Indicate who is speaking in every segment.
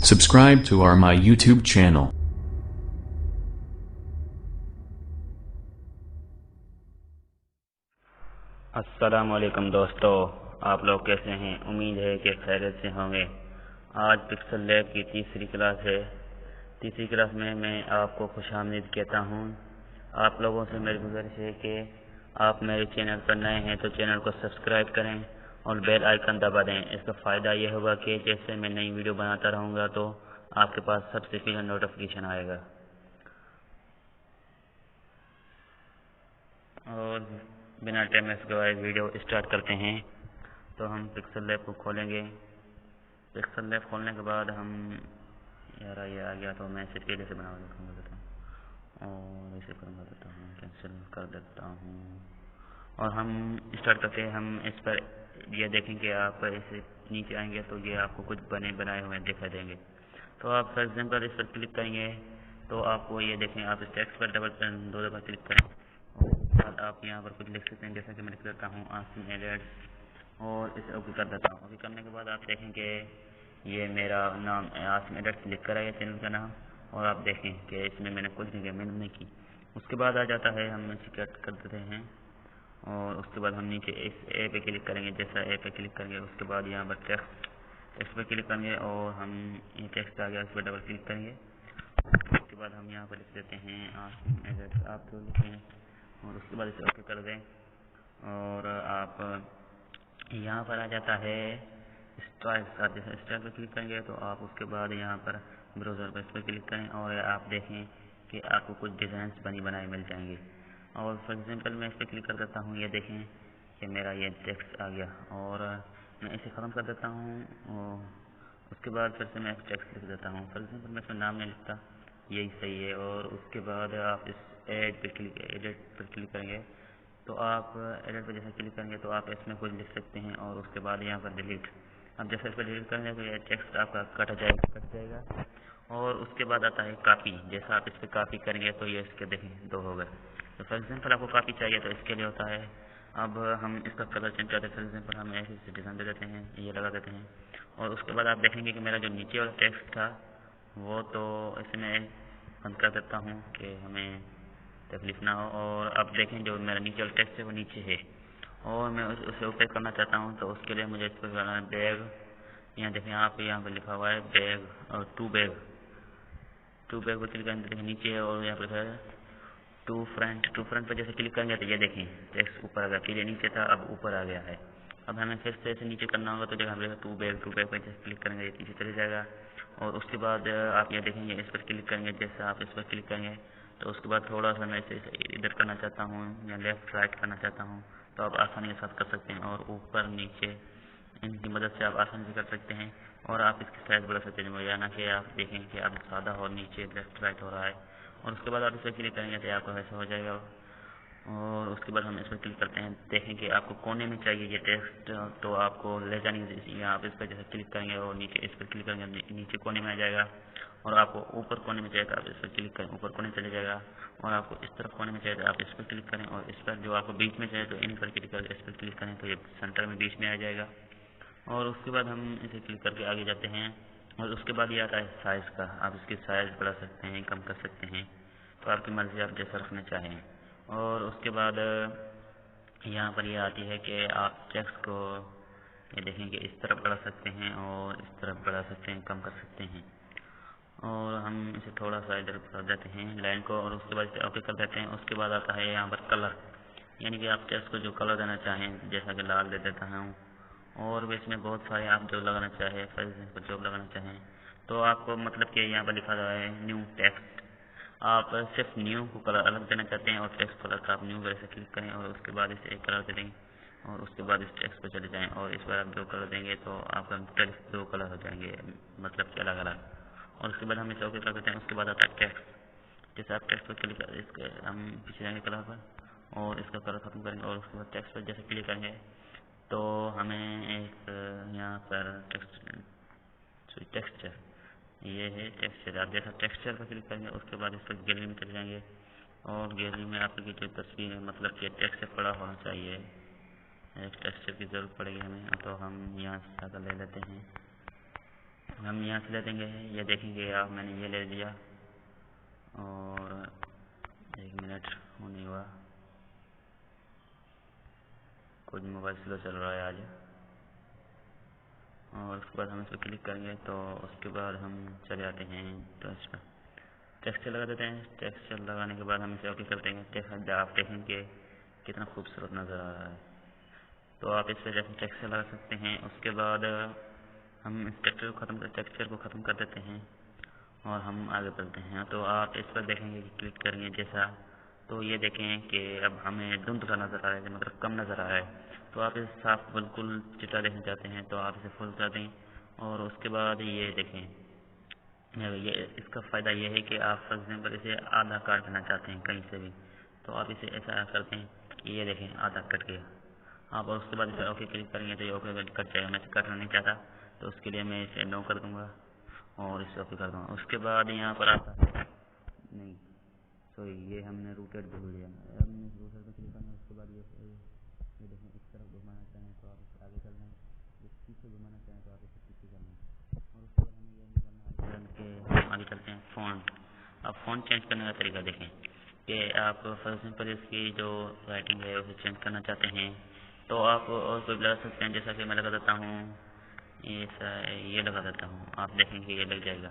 Speaker 1: Subscribe to my YouTube channel.
Speaker 2: अस्सलामुअलैकुम दोस्तों, आप लोग कैसे हैं? उम्मीद है कि खैरियत से होंगे। आज पिक्सल लैब की तीसरी क्लास है। तीसरी क्लास में मैं आपको खुशामदीद कहता हूं। आप लोगों से मेरी गुजारिश है कि आप मेरे चैनल पर नए हैं तो चैनल को सब्सक्राइब करें और बेल आइकन दबा दें। इसका फ़ायदा यह होगा कि जैसे मैं नई वीडियो बनाता रहूँगा तो आपके पास सबसे पहले नोटिफिकेशन आएगा। और बिना टाइम वेस्ट करवाए वीडियो स्टार्ट करते हैं। तो हम पिक्सल लैब को खोलेंगे। पिक्सल लैब खोलने के बाद हम यार ये आ गया तो मैं इसे पहले से बना देता हूँ और इसे कर देता हूँ, कैंसिल कर देता हूँ और हम स्टार्ट करते हैं। हम इस पर ये देखेंगे, आप इसे नीचे आएंगे तो ये आपको कुछ बनाए हुए दिखाई देंगे। तो आप फॉर एग्जाम्पल इस पर क्लिक करेंगे तो आपको ये देखें, आप इस टेक्स्ट पर दो दफ़ा क्लिक करें और उसके बाद आप यहाँ पर कुछ लिख सकते हैं, जैसा कि मैं लिख देता हूँ आसिम एडिट्स और इसे ओके कर देता हूँ। ओके करने के बाद आप देखेंगे ये मेरा नाम आसिम एडिट्स लिख कर आया चैनल का नाम, और आप देखें कि इसमें मैंने कुछ नहीं किया, मैंने नहीं की। उसके बाद आ जाता है, हम इसे कट कर देते हैं और उसके बाद हम नीचे इस ए पे क्लिक करेंगे। जैसा ए पे क्लिक करेंगे उसके बाद यहाँ पर टेक्स्ट पे क्लिक करेंगे और हम ये टेक्स्ट आ गया उस पर डबल क्लिक करेंगे। उसके बाद हम यहाँ पर लिख देते हैं आसिम एडिट्स, आप जो लिखें और उसके बाद इसे ओके कर दें और आप यहाँ पर आ जाता है स्टाइल। आप जैसे स्टाइल पर क्लिक करेंगे तो आप उसके बाद यहाँ पर ब्राउज़र पर इस पर क्लिक करें और आप देखें कि आपको कुछ डिज़ाइंस बनाए मिल जाएंगे। और फॉर एग्जांपल मैं इस पर क्लिक कर देता हूँ, ये देखें कि मेरा ये टेक्स्ट आ गया और मैं इसे ख़त्म कर देता हूँ और उसके बाद फिर से मैं टेक्स्ट लिख देता हूँ। फॉर एग्जांपल मैं इसमें नाम नहीं लिखता, यही सही है। और उसके बाद आप इस एडिट पर क्लिक करेंगे तो आप एडिट पर जैसे क्लिक करेंगे तो आप इसमें कुछ लिख सकते हैं और उसके बाद यहाँ पर डिलीट। अब जैसे इस पर डिलीट करेंगे तो ये टेक्स्ट आपका कट जाएगा। और उसके बाद आता है कॉपी। जैसा आप इस पर कॉपी करेंगे तो ये इसके देखें दो हो गए। तो फॉर एग्जाम्पल आपको कॉपी चाहिए तो इसके लिए होता है, अब हम इसका कलर चेंज करते हैं। फॉर एग्जाम्पल हम ऐसे डिज़ाइन दे देते हैं, ये लगा देते हैं और उसके बाद आप देखेंगे कि मेरा जो नीचे वाला टेक्स्ट था वो तो इसमें बंद कर देता हूँ कि हमें तकलीफ ना हो। और अब देखें जो मेरा नीचे वाला टेक्स्ट है वो नीचे है और मैं उसे ऊपर करना चाहता हूँ तो उसके लिए मुझे इस पर करना है बैग। यहाँ देखें आप यहाँ पर लिखा हुआ है बैग और टू बैग पर क्लिक करेंगे, देखें नीचे है और यहाँ पर है टू फ्रंट पर जैसे क्लिक करेंगे तो ये देखें टेक्स्ट ऊपर आ गया, पहले नीचे था अब ऊपर आ गया है। अब हमें फिर से ऐसे नीचे करना होगा तो जगह हमें टू बैग पर जैसे क्लिक करेंगे ये पीछे चले जाएगा। और उसके बाद आप ये देखेंगे इस पर क्लिक करेंगे, जैसे आप इस पर क्लिक करेंगे तो उसके बाद थोड़ा सा मैं इसे इधर करना चाहता हूँ या लेफ्ट राइट करना चाहता हूँ तो आप आसानी के साथ कर सकते हैं। और ऊपर नीचे इनकी मदद से आप आसानी से कर सकते हैं और आप इसकी साइज बढ़ा सकते हैं, या कि आप देखेंगे कि आप ज़्यादा और नीचे लेफ्ट राइट हो रहा है। और उसके बाद आप इस पर क्लिक करेंगे तो आपका वैसा हो जाएगा। और उसके बाद हम इस पर क्लिक करते हैं, देखें कि आपको कोने में चाहिए ये टेक्स्ट तो आपको ले जाने की आप इस पर जैसे क्लिक करेंगे और नीचे इस पर क्लिक करेंगे नीचे कोने में आ जाएगा। और आपको ऊपर कोने में चाहिए तो आप इस पर क्लिक करें, ऊपर कोने चले जाएगा। और आपको इस तरफ कोने में चाहिए तो आप इस पर क्लिक करें और इस पर जो आपको बीच में चाहिए तो इन पर क्लिक करके इस पर क्लिक करें तो ये सेंटर में बीच में आ जाएगा। और उसके बाद हम इसे क्लिक करके आगे जाते हैं और उसके बाद ये आता है साइज़ का। आप इसकी साइज़ बढ़ा सकते हैं, कम कर सकते हैं, तो आपकी मर्ज़ी, आप जैसा रखना चाहें। और उसके बाद यहाँ पर ये आती है कि आप टेक्स्ट को ये देखें कि इस तरफ बढ़ा सकते हैं और इस तरफ बढ़ा सकते हैं, कम कर सकते हैं। और हम इसे थोड़ा सा इधर कर देते हैं लाइन को और उसके बाद इसे ओके कर देते हैं। उसके बाद आता है यहाँ पर कलर, यानी कि आप टेक्स्ट को जो कलर देना चाहें, जैसा कि लाल दे देता हूँ। और भी इसमें बहुत सारे आप जो लगाना चाहें, फॉर एग्जाम्पल जो लगाना चाहें तो आपको मतलब कि यहाँ पर लिखा हुआ है न्यू टेक्स्ट। आप सिर्फ न्यू को कलर अलग देना चाहते हैं और टेक्स्ट कलर का आप न्यू वैसे क्लिक करें और उसके बाद इसे एक कलर दे दें और उसके बाद इस टेक्स्ट पर चले जाएँ और इस पर आप दो कलर देंगे तो आपका टेक्स्ट दो कलर हो जाएंगे, मतलब कि अलग अलग। और उसके बाद हम इसे ओके कर देते हैं। उसके बाद आता है टेक्स्ट। जैसे आप टेक्स्ट पर क्लिक इसके हम पीछे जाएंगे कलर पर और इसका कलर खत्म करेंगे और उसके बाद टेक्स्ट पर जैसे क्लिक करेंगे तो हमें एक यहाँ पर टेक्सचर, ये है टेक्सचर। आप जैसा टेक्सचर पर क्लिक करेंगे उसके बाद इस पर गैलरी में चले जाएंगे और गैलरी में आपकी जो तस्वीर है, मतलब कि टेक्सचर पड़ा होना चाहिए, एक टेक्सचर की ज़रूरत पड़ेगी हमें तो हम यहाँ से जाकर ले लेते हैं। हम यहाँ से ले देंगे, ये देखेंगे आप, मैंने ये ले लिया और 1 मिनट होने हुआ, कुछ मोबाइल स्लो चल रहा है आज। और उसके बाद हम इस पर क्लिक करेंगे तो उसके बाद हम चले जाते हैं टेक्सचर लगा देते हैं। टेक्सचर लगाने के बाद हम इसे ओके कर देंगे। आप देखेंगे कितना खूबसूरत नज़र आ रहा है। तो आप इस पर जैसे टेक्सचर लगा सकते हैं। उसके बाद हम इस टेक्सचर को ख़त्म कर देते हैं और हम आगे बढ़ते हैं। तो आप इस पर देखेंगे कि क्लिक करेंगे जैसा, तो ये देखें कि अब हमें धुंधला नज़र आ रहा है, मतलब कम नज़र आ रहा है। तो आप इसे साफ बिल्कुल चिट्टा देखना चाहते हैं तो आप इसे फुल कर दें। और उसके बाद ये देखें, ये इसका फ़ायदा ये है कि आप फॉर एग्जाम्पल इसे आधा काट देना चाहते हैं कहीं से भी, तो आप इसे ऐसा करते हैं कि ये देखें आधा कट गया आप। और उसके बाद इसे ओके क्लिक करेंगे तो ये ओके कट जाएगा। मैं इसे काटना नहीं चाहता तो उसके लिए मैं इसे नो कर दूँगा और इसे ओके कर दूँगा। उसके बाद यहाँ पर आता है, नहीं सॉरी, ये हमने रूटेड भूल लिया। हमने रूटेड पर क्लिक करना है। उसके बाद ये देखें, इस तरफ घुमाना चाहें तो आप इसे आगे कर लें, ये पीछे घुमाना चाहें तो आप इसे पीछे कर लें। और उसके बाद हमें ये नहीं करना है कि हम आगे चलते हैं फ़ॉन्ट। अब फ़ॉन्ट चेंज करने का तरीका देखें कि आप फॉर एग्जाम्पल इसकी जो राइटिंग है उसे चेंज करना चाहते हैं तो आप और कोई लगा सकते हैं। जैसा कि मैं लगा देता हूँ, ये लगा देता हूँ, आप देखेंगे ये लग जाएगा।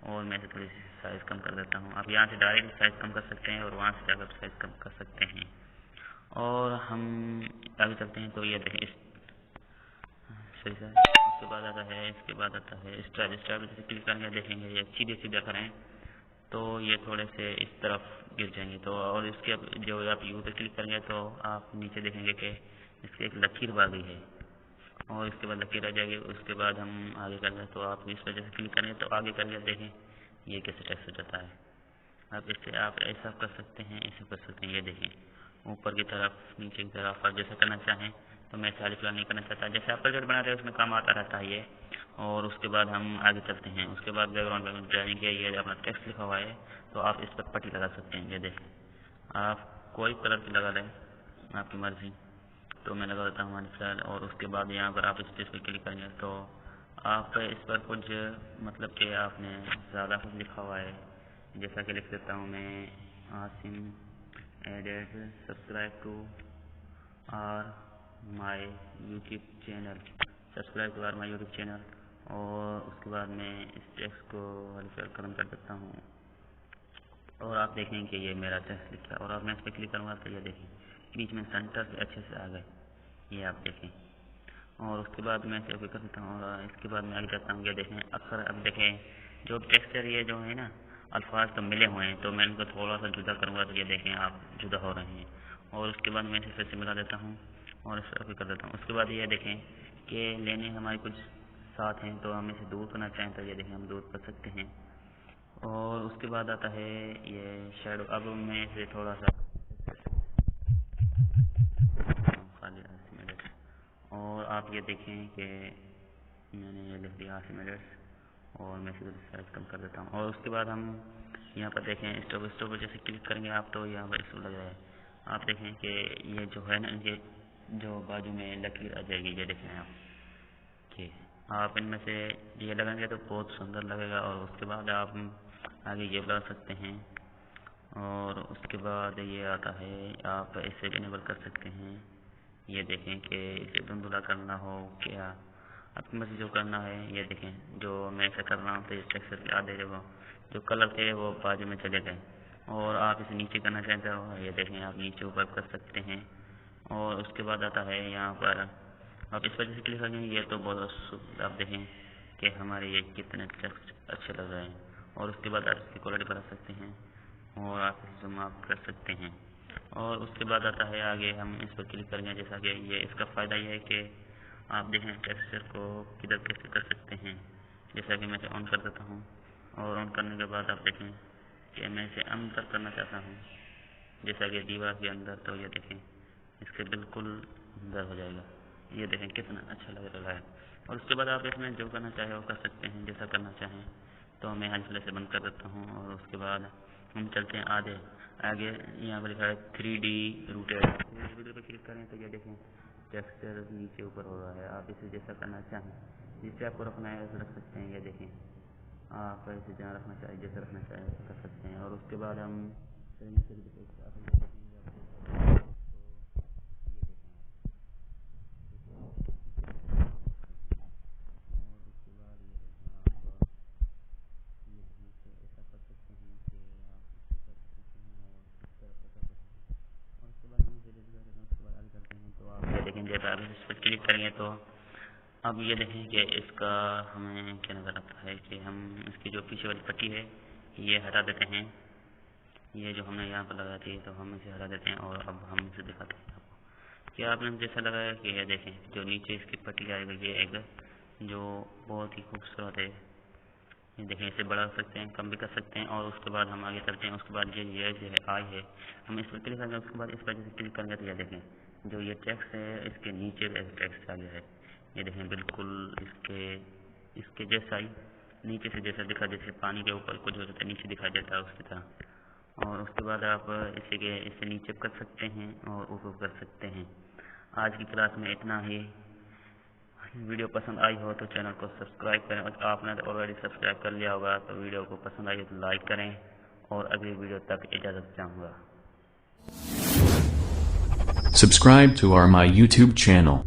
Speaker 2: और मैं इसे थोड़ी सी साइज़ कम कर देता हूँ। आप यहाँ से डायरेक्ट साइज़ कम कर सकते हैं और वहाँ से जाकर साइज़ कम कर सकते हैं। और हम आगे चलते हैं तो ये देखें सही सर। उसके बाद आता है, इसके बाद आता है स्टाइल। स्टाइल जैसे क्लिक करेंगे देखेंगे ये सीधे सीधे करें तो ये थोड़े से इस तरफ गिर जाएंगे। तो और इसके जो आप यू पे क्लिक करेंगे तो आप नीचे देखेंगे कि इसकी एक लकीर बागी है और इसके बाद लकीर आ जाएगी। उसके बाद हम आगे करेंगे तो आप इस पर जैसे क्लिक करेंगे तो आगे करके देखें ये कैसे टेक्स्ट हो जाता है। अब इससे आप ऐसा कर सकते हैं, ऐसा कर सकते हैं। ये देखें ऊपर की तरफ, नीचे की तरफ, आप जैसा करना चाहें। तो मैं चाली फिलहाल नहीं करना चाहता, जैसे आप प्रोजेक्ट बनाते हैं उसमें काम आता रहता है ये। और उसके बाद हम आगे चलते हैं। उसके बाद बैकग्राउंड ड्राइंग के ये अपना टेक्स्ट लिखा हुआ है तो आप इस पर पट्टी लगा सकते हैं। ये देखें आप कोई कलर की लगा लें, आपकी मर्ज़ी। तो मैं लगा देता हूँ फिलहाल। और उसके बाद यहाँ पर आप इस चीज़ पर क्लिक करेंगे तो आप इस पर कुछ मतलब कि आपने ज़्यादा कुछ लिखा हुआ है, जैसा कि लिख देता हूँ मैं, Asim added subscribe to our my YouTube channel, subscribe to our my YouTube channel. और उसके बाद मैं इस टेक्स्ट को हल्का ख़त्म कर देता हूँ और आप देखें कि ये मेरा टेक्स्ट लिखा। और अब मैं इस पर क्लिक करूँगा तो ये देखें बीच में सेंटर से अच्छे से आ गए, ये आप देखें। और उसके बाद मैं इसे ओके कर देता हूँ और इसके बाद मैं आगे जाता हूँ। ये देखें अक्सर, अब देखें जो टेक्सचर ये जो है ना, अल्फाज तो मिले हुए हैं तो मैं इनको थोड़ा सा जुदा करूँगा तो ये देखें आप जुदा हो रहे हैं। और उसके बाद मैं इसे फिर से मिला देता हूँ और इसे ओके कर देता हूँ। उसके बाद ये देखें कि लेने हमारे कुछ साथ हैं तो हम इसे दूर करना चाहें तो ये देखें हम दूर कर सकते हैं। और उसके बाद आता है ये शेडो। अब मैं इसे थोड़ा सा खाली और आप ये देखें कि मैंने ये लिख दिया 8 मिनट्स और मैं इसे साइज कम कर देता हूँ। और उसके बाद हम यहाँ पर देखें स्टॉप पर जैसे क्लिक करेंगे आप तो यहाँ पर इसको लग जाए। आप देखें कि ये जो है ना, ये जो बाजू में लकीर आ जाएगी, ये देखें आप कि आप इनमें से ये लगाएंगे तो बहुत सुंदर लगेगा। और उसके बाद आप आगे ये लगा सकते हैं। और उसके बाद ये आता है, आप इसे इनेबल कर सकते हैं। ये देखें कि इसे धुंधला करना हो क्या, आपकी मर्जी जो करना है। ये देखें जो मैं ऐसा कर रहा हूँ तो इस टेक्सचर के आधे जो कलर थे वो बाजू में चले गए। और आप इसे नीचे करना चाहते हो, ये देखें आप नीचे ऊपर कर सकते हैं। और उसके बाद आता है यहाँ पर आप इस वजह से क्लिक करेंगे, ये तो बहुत आप देखें कि हमारे ये कितने टेक्स्ट अच्छे लग रहे हैं। और उसके बाद आप इसकी क्वालिटी बढ़ा सकते हैं और आप इसे जूम आउट कर सकते हैं। और उसके बाद आता है आगे हम इस पर क्लिक करेंगे। जैसा कि ये इसका फ़ायदा ये है कि आप देखें टेक्सचर को किधर कैसे कर सकते हैं। जैसा कि मैं इसे ऑन कर देता हूँ और ऑन करने के बाद आप देखें कि मैं इसे अंदर करना चाहता हूँ, जैसा कि दीवार के अंदर। तो ये देखें इसके बिल्कुल अंदर हो जाएगा। ये देखें कितना अच्छा लग रहा है। और उसके बाद आप इसमें जो करना चाहें वो कर सकते हैं, जैसा करना चाहें। तो मैं हाल फिलहाल से बंद कर देता हूँ। और उसके बाद हम चलते हैं आगे। यहाँ पर लिखा है 3D रूटेड पर क्लिक करें तो ये देखें टेक्सचर नीचे ऊपर हो रहा है। आप इसे जैसा करना चाहें जिससे आपको रखना है वैसे रख सकते हैं। ये देखें, आप ऐसे जहाँ रखना चाहिए जैसे रखना चाहिए वैसे कर सकते हैं। और उसके बाद हम देखें जब आप इस पर क्लिक करेंगे तो अब ये देखें कि इसका हमें क्या नज़र आता है कि हम इसकी जो पीछे वाली पट्टी है ये हटा देते हैं। ये जो हमने यहाँ पर लगाई थी तो हम इसे हटा देते हैं और अब हम इसे दिखाते हैं आपको कि आपने जैसा लगाया कि ये देखें जो नीचे इसकी पट्टी आएगी ये एक जो बहुत ही खूबसूरत है। ये देखें, इसे बढ़ा सकते हैं, कम भी कर सकते हैं। और उसके बाद हम आगे चलते हैं। उसके बाद ये जो है आई है, हम इस पर क्लिक करेंगे। उसके बाद इस पर जैसे क्लिक करेंगे तो ये देखें जो ये टेक्स्ट है इसके नीचे टेक्स्ट आ गया है। ये देखें बिल्कुल इसके जैसा ही नीचे से जैसा दिखा, जैसे पानी के ऊपर कुछ हो जाता है नीचे दिखाई देता है उसकी तरह। और उसके बाद आप इसे नीचे कर सकते हैं और ऊपर कर सकते हैं। आज की क्लास में इतना ही। वीडियो पसंद आई हो तो चैनल को सब्सक्राइब करें, और आपने ऑलरेडी सब्सक्राइब कर लिया होगा तो वीडियो को पसंद आई हो तो लाइक करें। और अगली वीडियो तक इजाज़त चाहूँगा।
Speaker 1: Subscribe to my YouTube channel.